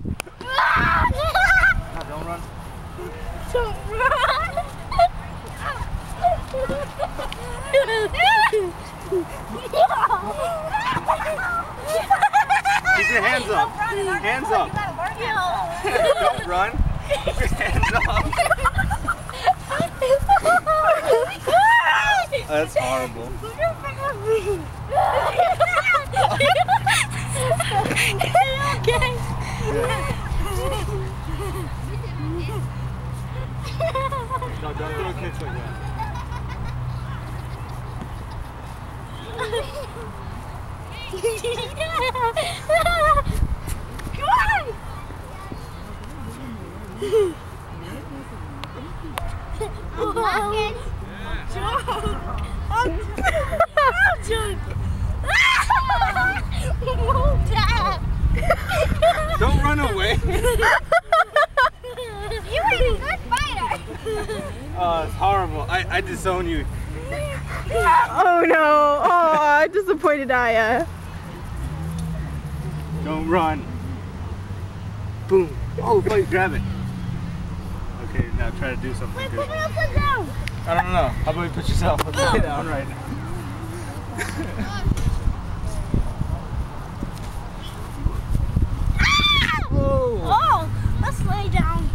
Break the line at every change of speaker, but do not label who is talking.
No, don't run.
Don't run.
Keep your hands up. Hands up. Don't run. Keep your hands up. That's horrible.
Okay.
No, don't throw kids like that.
Come on!
Don't run away.
You were a good fighter.
Oh, it's horrible. I disown you.
Oh no! Oh, disappointed Aya.
Don't run. Boom. Oh, wait, grab it. Okay, now try to do something.
Wait,
Good.
put it upside down.
I don't know. How about you put yourself upside down right now?
Oh, let's lay down.